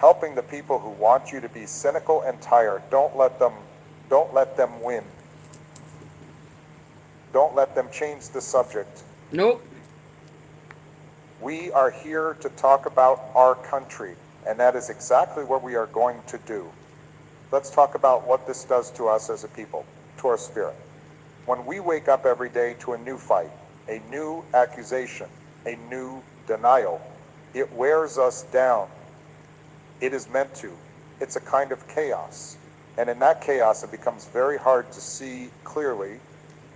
helping the people who want you to be cynical and tired. Don't let them win. Don't let them change the subject. Nope. We are here to talk about our country, and that is exactly what we are going to do. Let's talk about what this does to us as a people, to our spirit. When we wake up every day to a new fight, a new accusation, a new denial, it wears us down. It is meant to. It's a kind of chaos. And in that chaos, it becomes very hard to see clearly.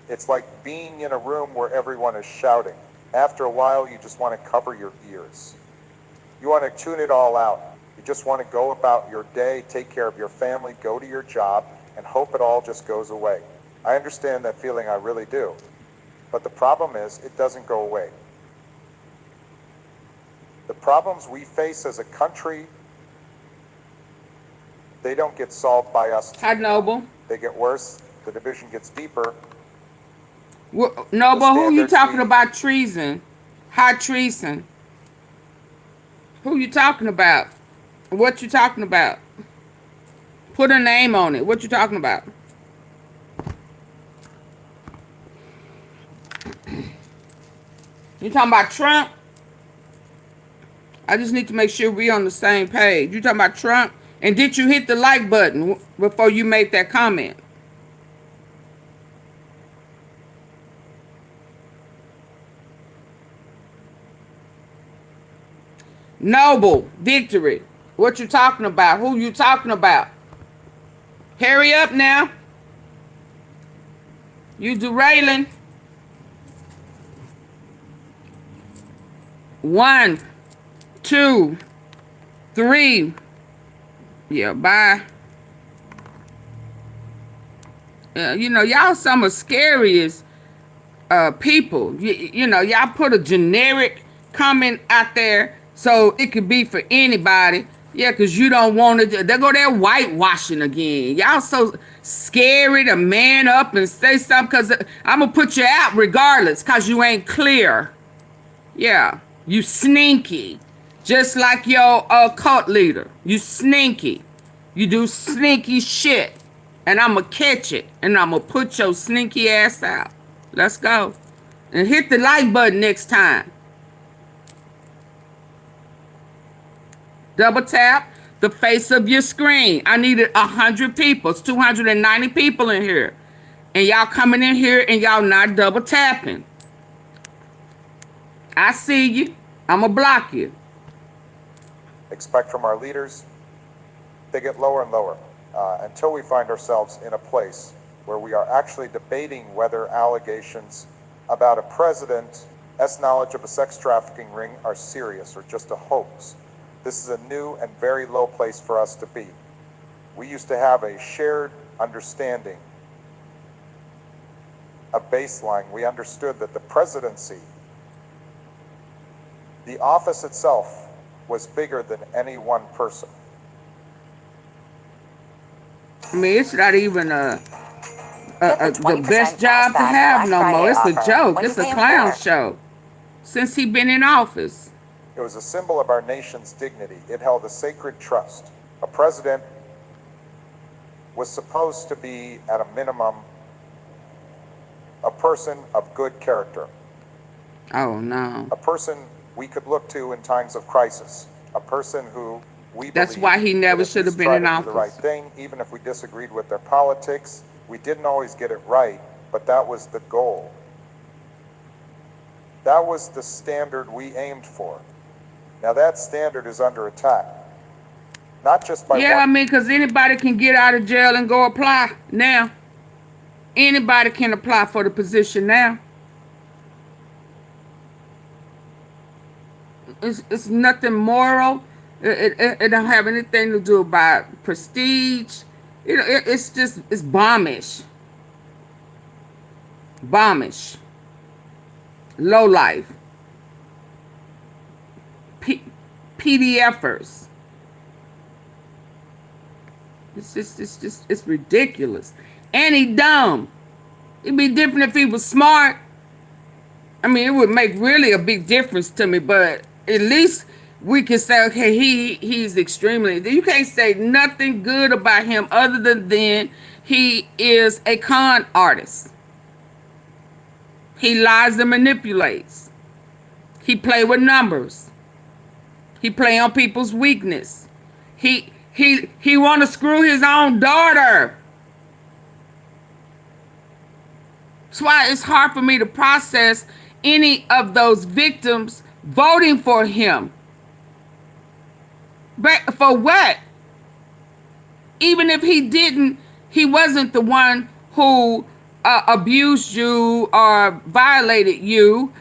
It's like being in a room where everyone is shouting. After a while, you just want to cover your ears. You want to tune it all out. You just want to go about your day, take care of your family, go to your job, and hope it all just goes away. I understand that feeling, I really do. But the problem is, it doesn't go away. The problems we face as a country, they don't get solved by us. Hi, Noble. They get worse. The division gets deeper. Noble, who you talking about treason? High treason. Who you talking about? What you talking about? Put a name on it. What you talking about? You talking about Trump? I just need to make sure we on the same page. You talking about Trump? And did you hit the like button before you made that comment? Noble, Victory. What you talking about? Who you talking about? Hurry up now. You derailing. 1, 2, 3. Yeah, bye. You know, y'all some of the scariest people. You know, y'all put a generic comment out there so it could be for anybody. Yeah, because you don't want to. They go there whitewashing again. Y'all so scary to man up and say something because I'm going to put you out regardless because you ain't clear. Yeah, you sneaky. Just like your cult leader. You sneaky. You do sneaky shit. And I'm going to catch it. And I'm going to put your sneaky ass out. Let's go. And hit the like button next time. Double tap the face of your screen. I needed 100 people. It's 290 people in here. And y'all coming in here and y'all not double tapping. I see you. I'm going to block you. Expect from our leaders, they get lower and lower until we find ourselves in a place where we are actually debating whether allegations about a president's knowledge of a sex trafficking ring are serious or just a hoax. This is a new and very low place for us to be. We used to have a shared understanding, a baseline. We understood that the presidency, the office itself, was bigger than any one person. I mean, it's not even the best job to have no more. It's a joke. It's a clown show since he been in office. It was a symbol of our nation's dignity. It held a sacred trust. A president was supposed to be, at a minimum, a person of good character. Oh, no. A person we could look to in times of crisis. A person who we That's why he never should have been in office. The right thing, even if we disagreed with their politics. We didn't always get it right, but that was the goal. That was the standard we aimed for. Now that standard is under attack. Not just by I mean, because anybody can get out of jail and go apply now. Anybody can apply for the position now. It's nothing moral. It don't have anything to do about prestige. It's just, it's bombish. Bombish. Low life. PDFers. It's ridiculous. And he dumb. It'd be different if he was smart. I mean, it would make really a big difference to me, but at least we can say, okay, he's extremely, you can't say nothing good about him other than he is a con artist. He lies and manipulates. He play with numbers. He play on people's weakness. He want to screw his own daughter. That's why it's hard for me to process any of those victims voting for him. But for what? Even if he wasn't the one who abused you or violated you.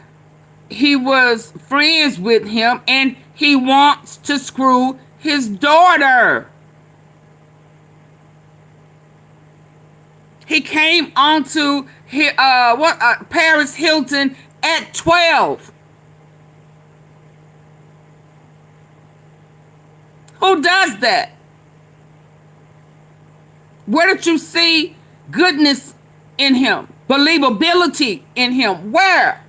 He was friends with him and he wants to screw his daughter. He came onto Paris Hilton at 12. Who does that? Where did you see goodness in him? Believability in him? Where?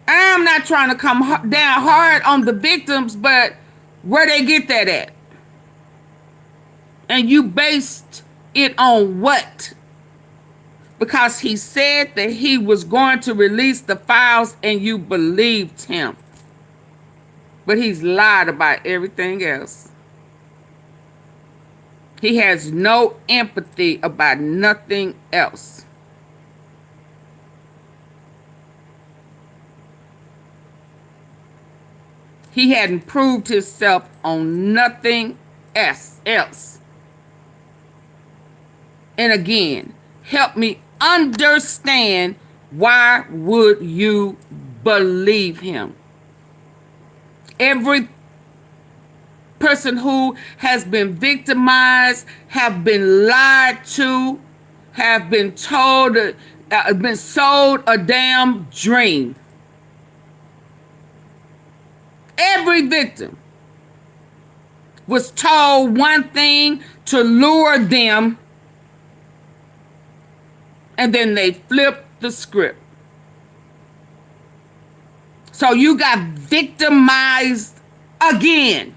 I'm not trying to come down hard on the victims, but where they get that at? And you based it on what? Because he said that he was going to release the files and you believed him. But he's lied about everything else. He has no empathy about nothing else. He hadn't proved himself on nothing else. And again, help me understand, why would you believe him? Every person who has been victimized, have been lied to, have been told, been sold a damn dream. Every victim was told one thing to lure them, and then they flipped the script. So you got victimized again.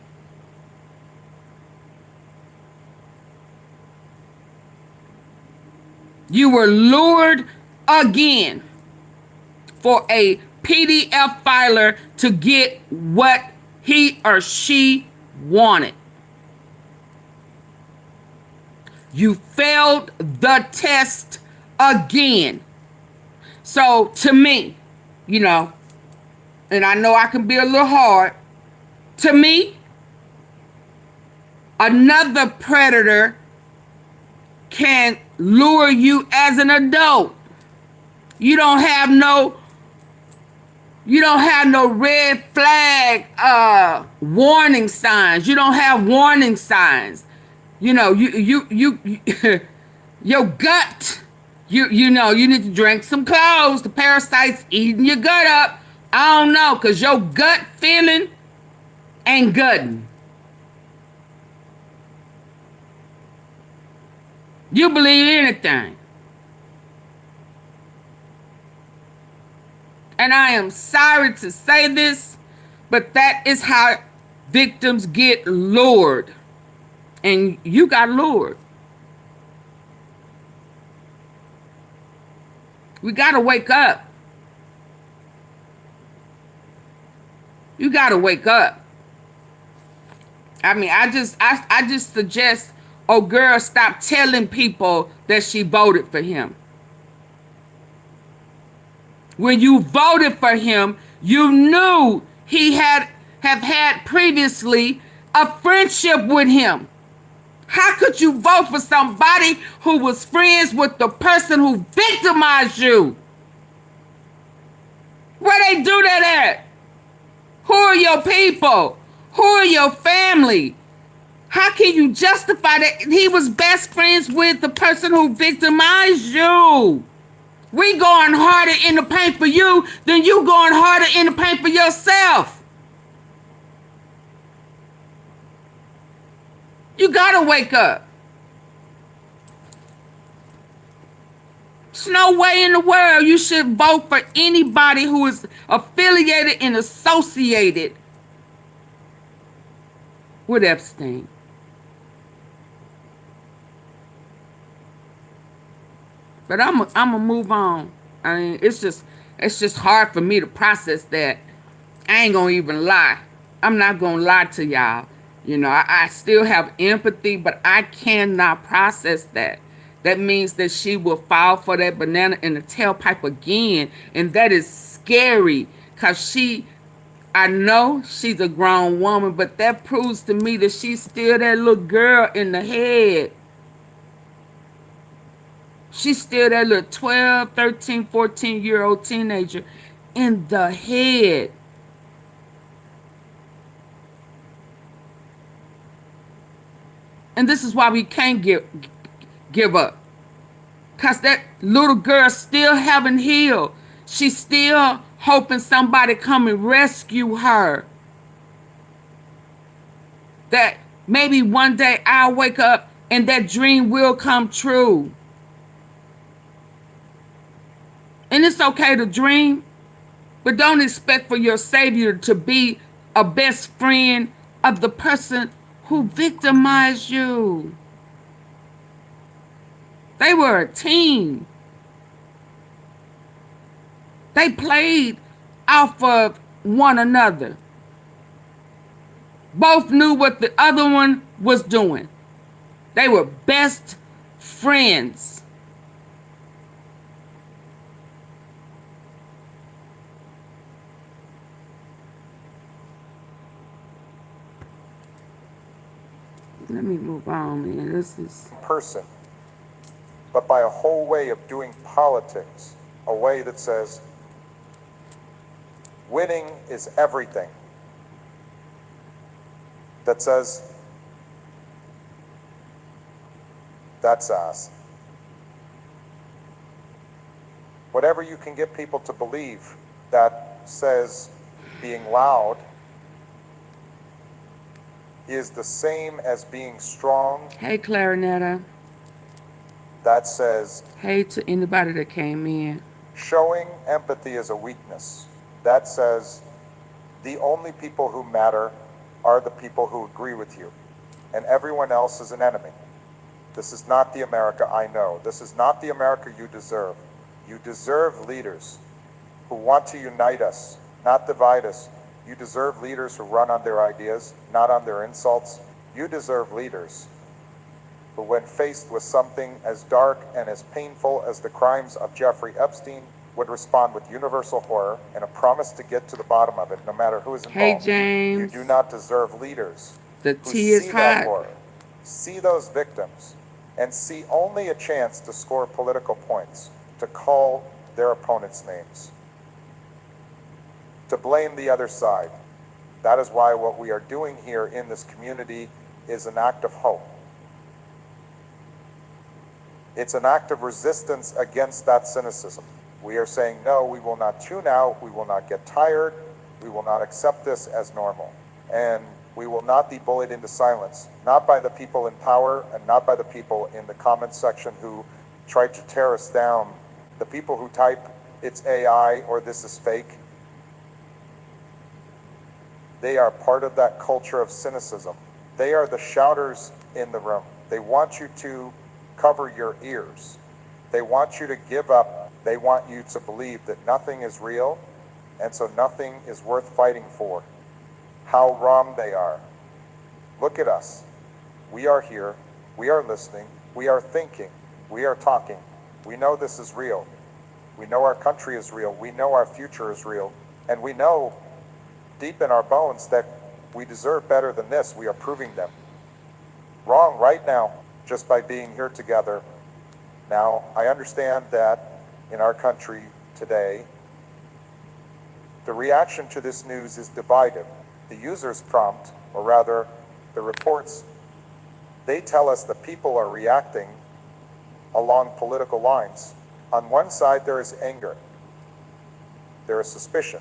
You were lured again for a PDF filer to get what he or she wanted. You failed the test again. So to me, and I know I can be a little hard, to me, another predator can lure you as an adult. You don't have no red flag warning signs. You don't have warning signs. You your gut, you need to drink some clothes. The parasite's eating your gut up. I don't know, because your gut feeling ain't good. You believe anything. And I am sorry to say this, but that is how victims get lured. And you got lured. We got to wake up. You got to wake up. I mean, I just suggest, oh girl, stop telling people that she voted for him. When you voted for him, you knew he have had previously a friendship with him. How could you vote for somebody who was friends with the person who victimized you? Where they do that at? Who are your people? Who are your family? How can you justify that he was best friends with the person who victimized you? We going harder in the paint for you than you going harder in the paint for yourself. You gotta wake up. There's no way in the world you should vote for anybody who is affiliated and associated with Epstein. But I'm gonna move on. I mean, it's just hard for me to process that. I ain't gonna even lie. I'm not gonna lie to y'all. I still have empathy, but I cannot process that. That means that she will fall for that banana in the tailpipe again, and that is scary. I know she's a grown woman, but that proves to me that she's still that little girl in the head. She's still that little 12, 13, 14-year-old teenager in the head. And this is why we can't give up. Because that little girl still haven't healed. She's still hoping somebody come and rescue her. That maybe one day I'll wake up and that dream will come true. And it's okay to dream, but don't expect for your savior to be a best friend of the person who victimized you. They were a team. They played off of one another. Both knew what the other one was doing. They were best friends. Let me move on, man. This is person, but by a whole way of doing politics, a way that says winning is everything, that says that's us. Whatever you can get people to believe that says being loud is the same as being strong. Hey, Clarinetta. That says Hey to anybody that came in. showing empathy is a weakness. That says the only people who matter are the people who agree with you, and everyone else is an enemy. This is not the America I know. This is not the America you deserve. You deserve leaders who want to unite us, not divide us. You deserve leaders who run on their ideas, not on their insults. You deserve leaders who, when faced with something as dark and as painful as the crimes of Jeffrey Epstein, would respond with universal horror and a promise to get to the bottom of it, no matter who is involved. Hey, James. You do not deserve leaders The who tea is see that hot. horror, see those victims, and see only a chance to score political points, to call their opponents names, to blame the other side. That is why what we are doing here in this community is an act of hope. It's an act of resistance against that cynicism. We are saying, no, we will not tune out, we will not get tired, we will not accept this as normal. And we will not be bullied into silence, not by the people in power and not by the people in the comments section who try to tear us down. The people who type, it's AI or this is fake, they are part of that culture of cynicism. They are the shouters in the room. They want you to cover your ears. They want you to give up. They want you to believe that nothing is real, and so nothing is worth fighting for. How wrong they are. Look at us. We are here. We are listening. We are thinking. We are talking. We know this is real. We know our country is real. We know our future is real. And we know deep in our bones that we deserve better than this. We are proving them wrong right now just by being here together. Now, I understand that in our country today, the reaction to this news is divided. The user's prompt, or rather the reports, they tell us that people are reacting along political lines. On one side, there is anger. There is suspicion.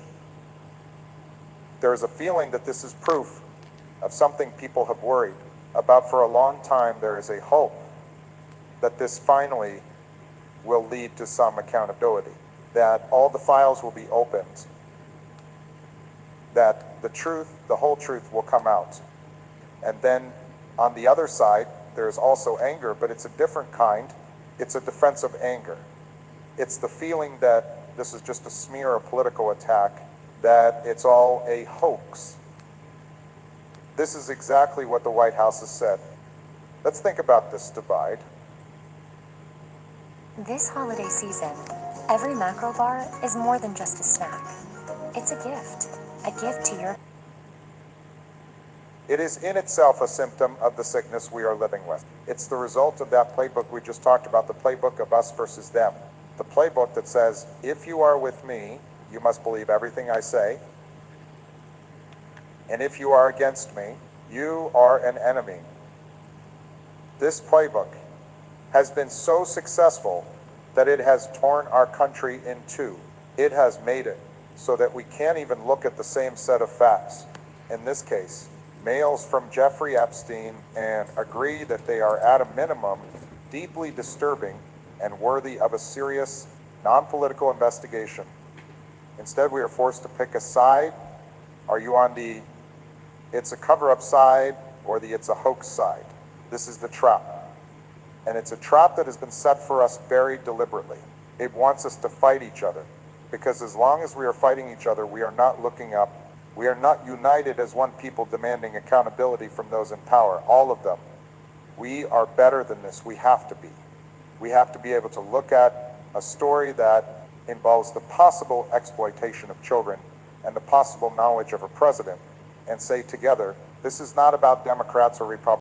There is a feeling that this is proof of something people have worried about for a long time. There is a hope that this finally will lead to some accountability, that all the files will be opened, that the truth, the whole truth will come out. And then on the other side, there's also anger, but it's a different kind. It's a defensive anger. It's the feeling that this is just a smear, a political attack, that it's all a hoax. This is exactly what the White House has said. Let's think about this divide. This holiday season, every macro bar is more than just a snack. It's a gift to your... It is in itself a symptom of the sickness we are living with. It's the result of that playbook we just talked about, the playbook of us versus them. The playbook that says, if you are with me, you must believe everything I say. And if you are against me, you are an enemy. This playbook has been so successful that it has torn our country in two. It has made it so that we can't even look at the same set of facts. In this case, mails from Jeffrey Epstein, and agree that they are at a minimum deeply disturbing and worthy of a serious, non-political investigation. Instead, we are forced to pick a side. Are you on the it's a cover-up side or the it's a hoax side? This is the trap. And it's a trap that has been set for us very deliberately. It wants us to fight each other, because as long as we are fighting each other, we are not looking up. We are not united as one people demanding accountability from those in power, all of them. We are better than this. We have to be. We have to be able to look at a story that involves the possible exploitation of children and the possible knowledge of a president and say together, this is not about Democrats or Republicans.